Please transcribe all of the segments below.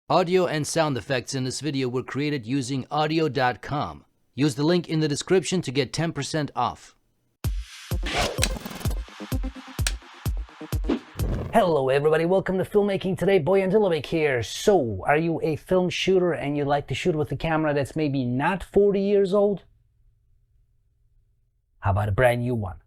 Audio and sound effects in this video were created using audio.com. Use the link in the description to get 10% off. Hello everybody, welcome to Filmmaking Today. Boy and Dulabic here. So, are you a film shooter and you like to shoot with a camera that's maybe not 40 years old? How about a brand new one?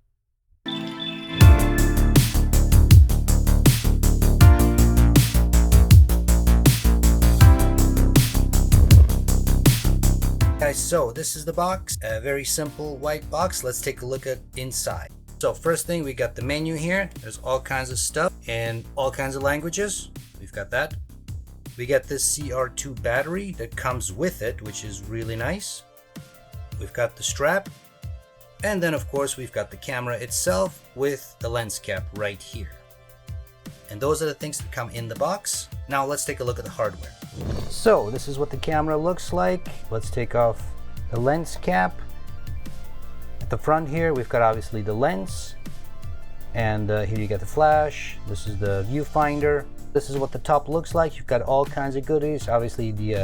Guys, so this is the box, a very simple white box. Let's take a look at inside. So first thing, we got the menu here. There's all kinds of stuff in all kinds of languages. We've got that. We got this CR2 battery that comes with it, which is really nice. We've got the strap, and then of course we've got the camera itself with the lens cap right here. And those are the things that come in the box. Now let's take a look at the hardware. So this is what the camera looks like. Let's take off the lens cap. At the front here, we've got obviously the lens, and here you get the flash. This is the viewfinder. This is what the top looks like. You've got all kinds of goodies. Obviously the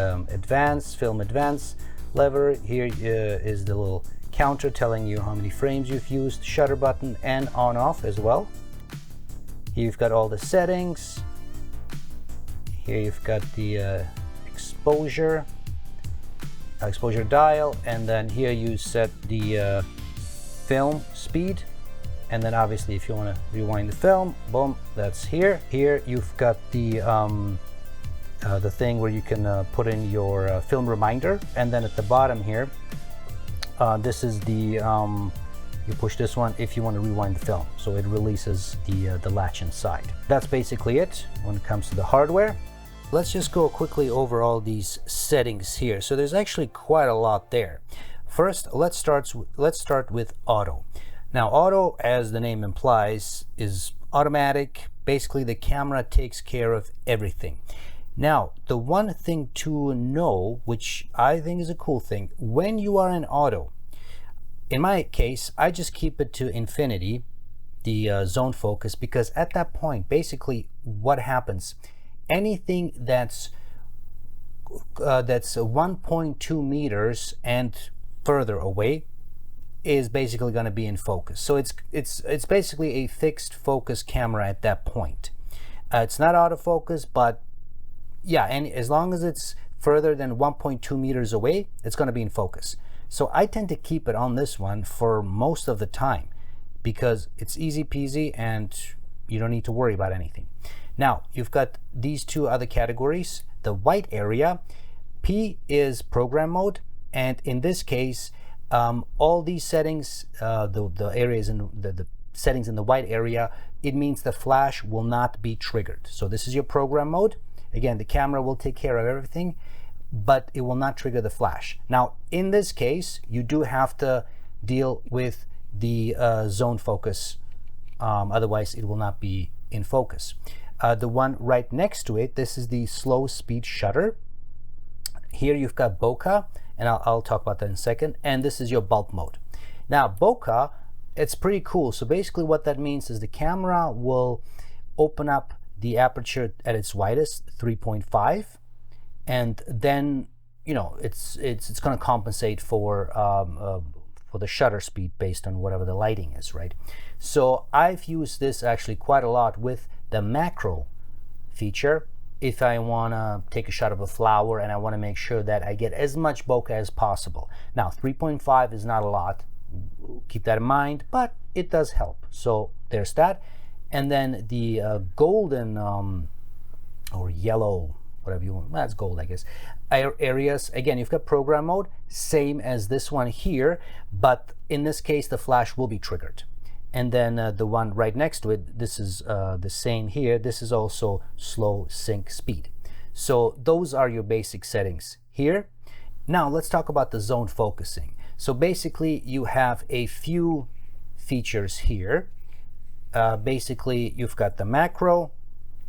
film advance lever. Here is the little counter telling you how many frames you've used, shutter button, and on off as well. Here you've got all the settings. Here you've got the exposure dial, and then here you set the film speed, and then obviously if you want to rewind the film, boom, that's here. Here you've got the thing where you can put in your film reminder, and then at the bottom here, this is the you push this one if you want to rewind the film, so it releases the latch inside. That's basically it when it comes to the hardware. Let's just go quickly over all these settings here. So there's actually quite a lot there. First, let's start with auto. Now, auto, as the name implies, is automatic. Basically, the camera takes care of everything. Now, the one thing to know, which I think is a cool thing, when you are in auto, in my case, I just keep it to infinity, the zone focus, because at that point, basically, what happens? Anything that's 1.2 meters and further away is basically going to be in focus. So it's basically a fixed focus camera at that point. It's not autofocus, but yeah, and as long as it's further than 1.2 meters away, it's going to be in focus. So I tend to keep it on this one for most of the time because it's easy peasy and you don't need to worry about anything. Now, you've got these two other categories. The white area, P is program mode, and in this case, all these settings, the areas in the settings in the white area, it means the flash will not be triggered. So this is your program mode. Again, the camera will take care of everything, but it will not trigger the flash. Now, in this case, you do have to deal with the zone focus, otherwise it will not be in focus. The one right next to it, this is the slow speed shutter. Here you've got bokeh, and I'll talk about that in a second, and this is your bulk mode. Now, bokeh, it's pretty cool. So basically what that means is the camera will open up the aperture at its widest, 3.5, and then, you know, it's going to compensate for the shutter speed based on whatever the lighting is, right? So I've used this actually quite a lot with the macro feature. If I want to take a shot of a flower and I want to make sure that I get as much bokeh as possible. Now, 3.5 is not a lot, keep that in mind, but it does help. So there's that. And then the golden or yellow, whatever you want, that's gold, I guess, areas, again, you've got program mode, same as this one here, but in this case the flash will be triggered. And then the one right next to it, this is the same here. This is also slow sync speed. So those are your basic settings here. Now let's talk about the zone focusing. So basically you have a few features here. Basically you've got the macro,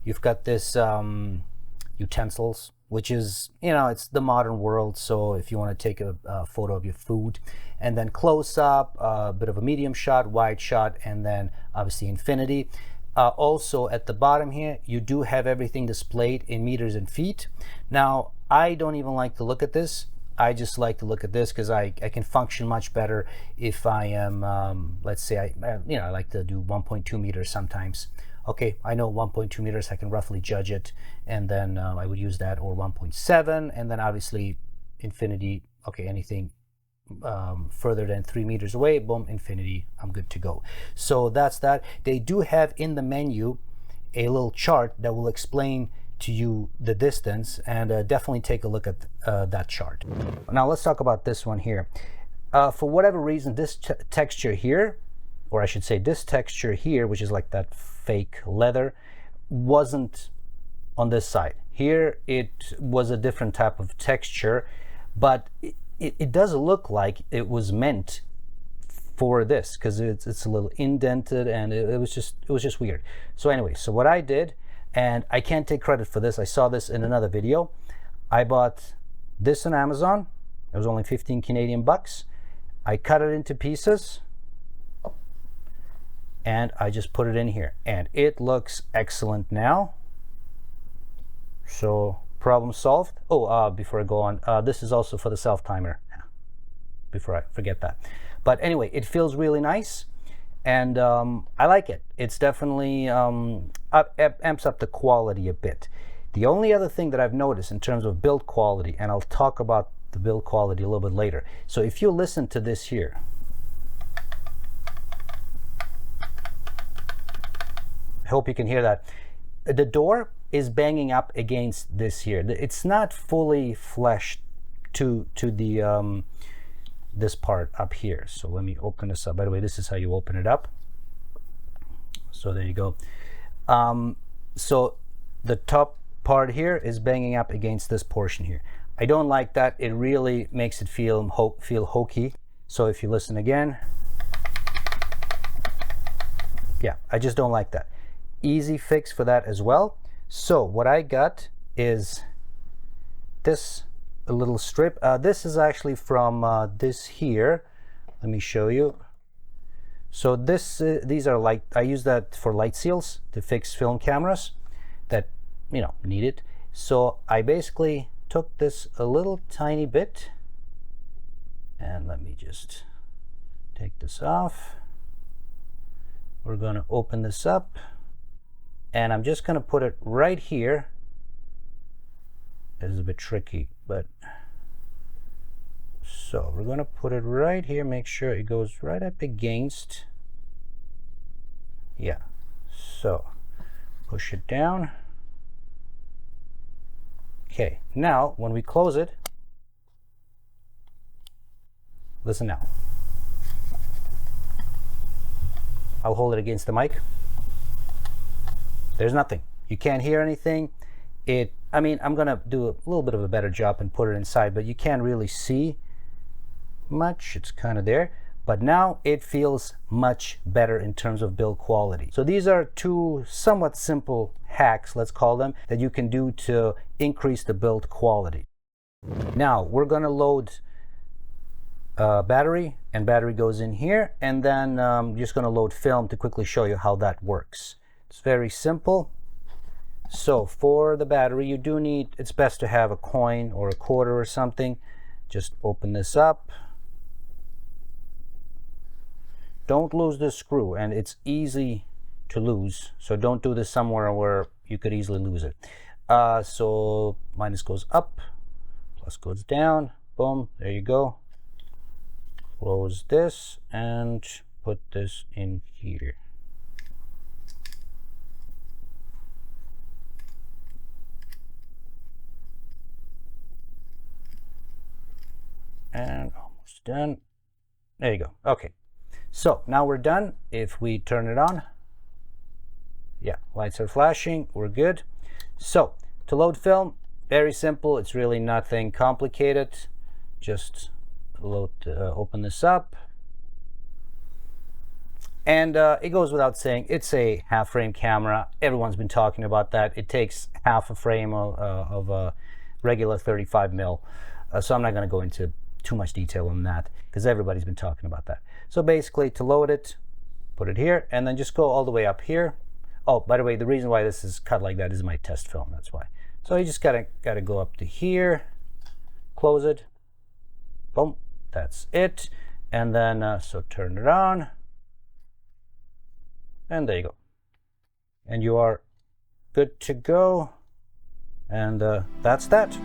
you've got this utensils, which is, you know, it's the modern world. So if you want to take a photo of your food, and then close up, a bit of a medium shot, wide shot, and then obviously infinity. Also at the bottom here, you do have everything displayed in meters and feet. Now, I don't even like to look at this. I just like to look at this because I can function much better if I am, let's say, I like to do 1.2 meters sometimes. Okay, I know 1.2 meters, I can roughly judge it, and then I would use that, or 1.7, and then obviously infinity, okay, anything further than 3 meters away, boom, infinity, I'm good to go. So that's that. They do have in the menu a little chart that will explain to you the distance, and definitely take a look at that chart. Now let's talk about this one here. For whatever reason, this texture here, or I should say this texture here, which is like that fake leather, wasn't on this side. Here it was a different type of texture, but it does look like it was meant for this, because it's a little indented, and it was just weird. So anyway, so what I did, and I can't take credit for this, I saw this in another video. I bought this on Amazon. It was only 15 Canadian bucks. I cut it into pieces, and I just put it in here, and it looks excellent now. So problem solved. Oh, before I go on, this is also for the self timer, before I forget that. But anyway, it feels really nice, and I like it. It's definitely amps up the quality a bit. The only other thing that I've noticed in terms of build quality, and I'll talk about the build quality a little bit later. So if you listen to this here, I hope you can hear that. The door is banging up against this here. It's not fully fleshed to the this part up here. So let me open this up. By the way, this is how you open it up. So there you go. So the top part here is banging up against this portion here. I don't like that. It really makes it feel hokey. So if you listen again, yeah, I just don't like that. Easy fix for that as well. So what I got is this little strip. This is actually from this here. Let me show you. So this these are light. I use that for light seals to fix film cameras that, you know, need it. So I basically took this a little tiny bit, and let me just take this off. We're going to open this up, and I'm just going to put it right here. This is a bit tricky, but so we're going to put it right here. Make sure it goes right up against. Yeah, so push it down. Okay, now when we close it, listen now. I'll hold it against the mic. There's nothing. You can't hear anything. I mean, I'm gonna do a little bit of a better job and put it inside, but you can't really see much. It's kind of there, but now it feels much better in terms of build quality. So these are two somewhat simple hacks, let's call them, that you can do to increase the build quality. Now we're gonna load battery, and battery goes in here, and then just gonna load film to quickly show you how that works. It's very simple. So for the battery, you do need, it's best to have a coin or a quarter or something. Just open this up. Don't lose this screw, and it's easy to lose, so don't do this somewhere where you could easily lose it. So minus goes up, plus goes down, boom, there you go. Close this and put this in here. And almost done. There you go. Okay, so now we're done. If we turn it on, yeah, lights are flashing, we're good. So to load film, very simple. It's really nothing complicated. Just load, open this up, and it goes without saying, it's a half frame camera. Everyone's been talking about that. It takes half a frame of a regular 35 mil. So I'm not going to go into too much detail on that because everybody's been talking about that. So basically, to load it, put it here, and then just go all the way up here. Oh, by the way, the reason why this is cut like that is my test film. That's why. So you just gotta go up to here, close it, boom, that's it. And then so turn it on, and there you go. And you are good to go. And that's that.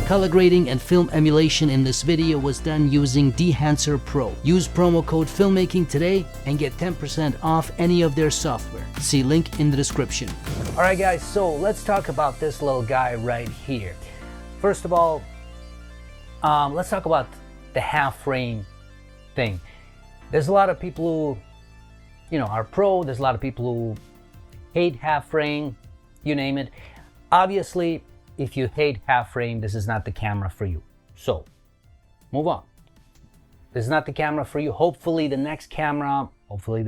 Color grading and film emulation in this video was done using Dehancer Pro. Use promo code FILMMAKING today and get 10% off any of their software. See link in the description. All right, guys, so let's talk about this little guy right here. First of all, let's talk about the half frame thing. There's a lot of people who, are pro. There's a lot of people who hate half frame, you name it. Obviously, if you hate half frame, this is not the camera for you. So, move on. This is not the camera for you. Hopefully there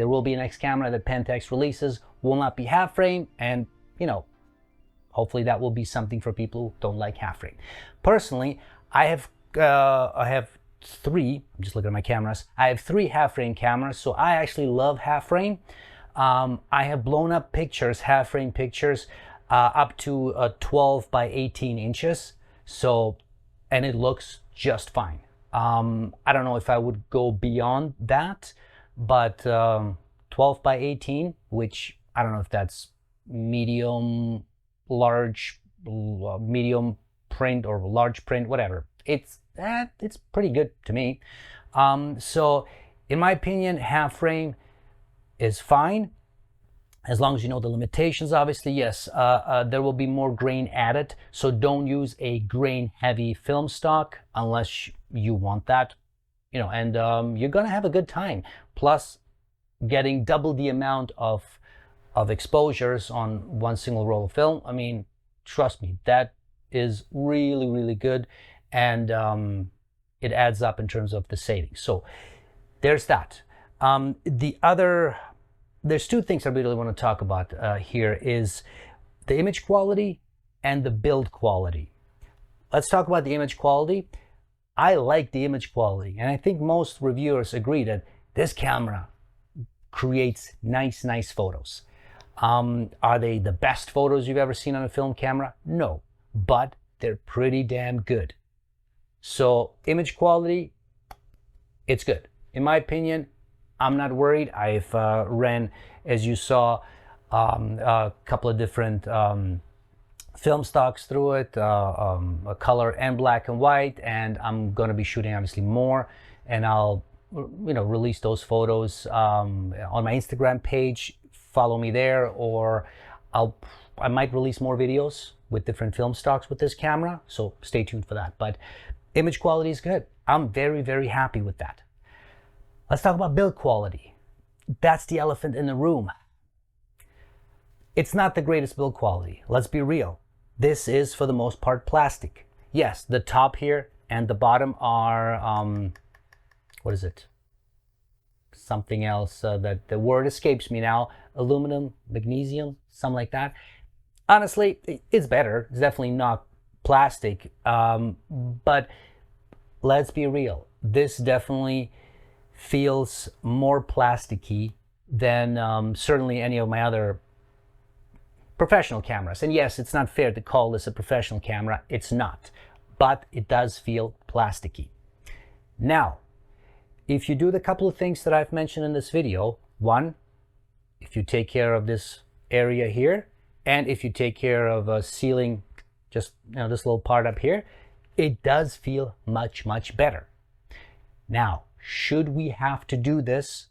will be a next camera that Pentax releases, will not be half frame, and hopefully that will be something for people who don't like half frame. Personally, I have three. I'm just looking at my cameras. I have 3 half frame cameras, so I actually love half frame. I have blown up pictures, half frame pictures, up to 12 by 18 inches. So, and it looks just fine. I don't know if I would go beyond that, but 12 by 18, which I don't know if that's medium, large, medium print or large print, whatever. It's pretty good to me. So in my opinion, half frame is fine. As long as you know the limitations, obviously, yes, there will be more grain added. So don't use a grain heavy film stock unless you want that, and you're gonna have a good time. Plus getting double the amount of exposures on one single roll of film. I mean, trust me, that is really, really good. And it adds up in terms of the savings. So there's that. There's 2 things I really want to talk about here is the image quality and the build quality. Let's talk about the image quality. I like the image quality, and I think most reviewers agree that this camera creates nice photos. Are they the best photos you've ever seen on a film camera? No, but they're pretty damn good. So image quality, it's good. In my opinion, I'm not worried. I've ran, as you saw, a couple of different film stocks through it, a color and black and white, and I'm going to be shooting obviously more, and I'll release those photos on my Instagram page. Follow me there, or I might release more videos with different film stocks with this camera, so stay tuned for that. But image quality is good. I'm very, very happy with that. Let's talk about build quality. That's the elephant in the room. It's not the greatest build quality. Let's be real. This is, for the most part, plastic. Yes, the top here and the bottom are, what is it? Something else that the word escapes me now. Aluminum, magnesium, something like that. Honestly, it's better. It's definitely not plastic. But let's be real. This definitely feels more plasticky than certainly any of my other professional cameras. And yes, it's not fair to call this a professional camera. It's not. But it does feel plasticky. Now, if you do the couple of things that I've mentioned in this video, one, if you take care of this area here, and if you take care of sealing just this little part up here, it does feel much, much better. Now, should we have to do this?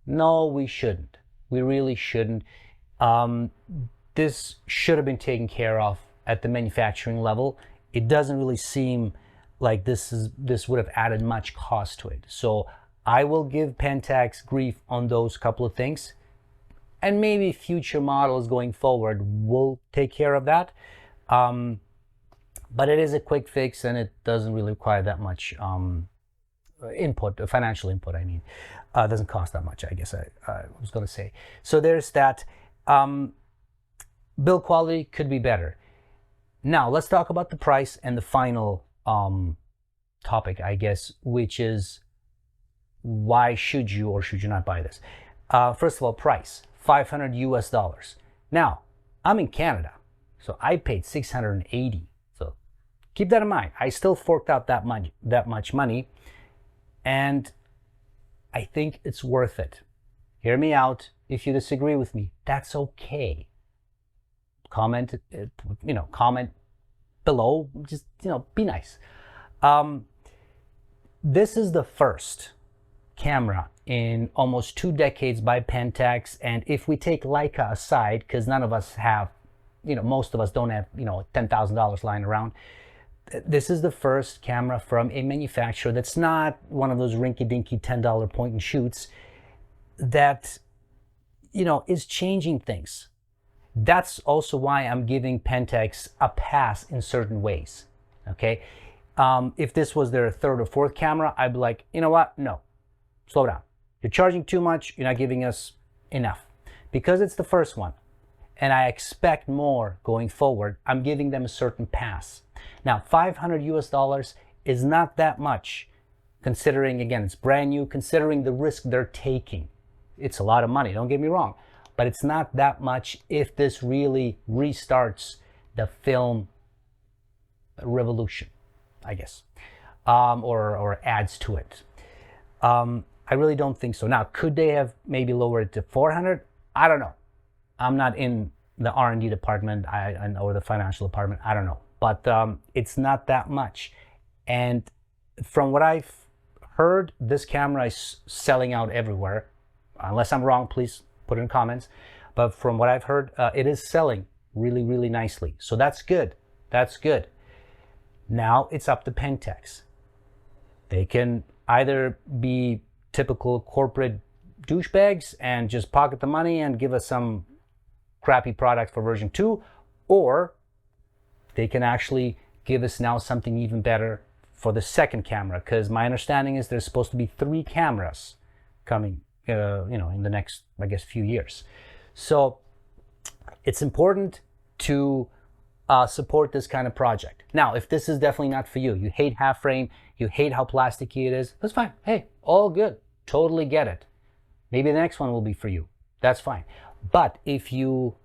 No, we shouldn't. We really shouldn't. This should have been taken care of at the manufacturing level. It doesn't really seem like this would have added much cost to it. So I will give Pentax grief on those couple of things, and maybe future models going forward will take care of that. But it is a quick fix, and it doesn't really require that much input, financial input. I mean, it doesn't cost that much, I guess I was going to say. So there's that. Build quality could be better. Now let's talk about the price and the final topic, I guess, which is why should you or should you not buy this? First of all, price, $500 US. Now, I'm in Canada, so I paid $680. So keep that in mind. I still forked out that much money, and I think it's worth it. Hear me out. If you disagree with me, that's okay. Comment, comment below. Just, be nice. This is the first camera in almost 2 decades by Pentax, and if we take Leica aside, because none of us have, most of us don't have, $10,000 lying around, this is the first camera from a manufacturer that's not one of those rinky-dinky $10 point and shoots that, is changing things. That's also why I'm giving Pentax a pass in certain ways, okay? If this was their 3rd or 4th camera, I'd be like, you know what? No, slow down. You're charging too much. You're not giving us enough. Because it's the first one, and I expect more going forward, I'm giving them a certain pass. Now, $500 US is not that much, considering, again, it's brand new, considering the risk they're taking. It's a lot of money, don't get me wrong. But it's not that much if this really restarts the film revolution, I guess, or adds to it. I really don't think so. Now, could they have maybe lowered it to 400? I don't know. I'm not in the R&D department or the financial department. I don't know. But it's not that much. And from what I've heard, this camera is selling out everywhere. Unless I'm wrong, please put it in comments. But from what I've heard, it is selling really, really nicely. So that's good. That's good. Now it's up to Pentax. They can either be typical corporate douchebags and just pocket the money and give us some crappy product for version 2, or they can actually give us now something even better for the second camera, because my understanding is there's supposed to be 3 cameras coming in the next, I guess, few years. So it's important to support this kind of project. Now, if this is definitely not for you, you hate half frame, you hate how plasticky it is, that's fine. Hey, all good. Totally get it. Maybe the next one will be for you. That's fine. But if you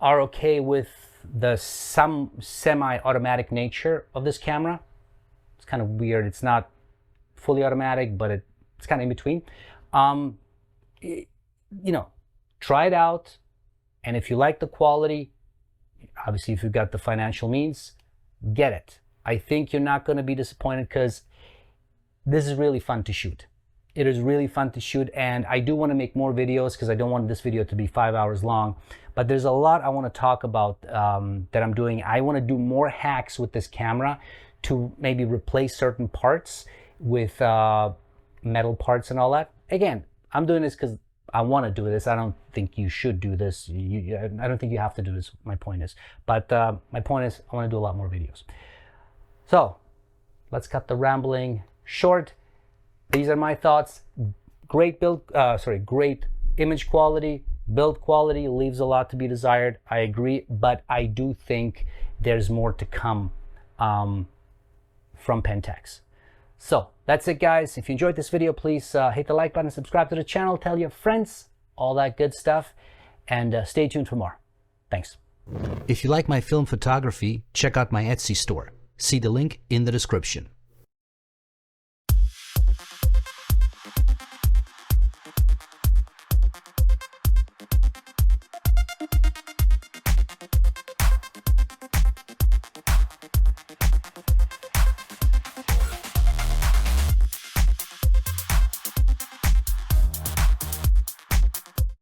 are okay with the some semi-automatic nature of this camera, it's kind of weird. It's not fully automatic, but it's kind of in between. Try it out, and if you like the quality, obviously if you've got the financial means, get it. I think you're not going to be disappointed, because this is really fun to shoot. It is really fun to shoot, and I do want to make more videos because I don't want this video to be 5 hours long. But there's a lot I want to talk about that I'm doing. I want to do more hacks with this camera to maybe replace certain parts with metal parts and all that. Again, I'm doing this because I want to do this. I don't think you should do this. I don't think you have to do this, my point is. But my point is I want to do a lot more videos. So let's cut the rambling short. These are my thoughts. Great great image quality, build quality leaves a lot to be desired. I agree, but I do think there's more to come from Pentax. So that's it, guys. If you enjoyed this video, please hit the like button, subscribe to the channel, tell your friends, all that good stuff, and stay tuned for more. Thanks. If you like my film photography, check out my Etsy store. See the link in the description.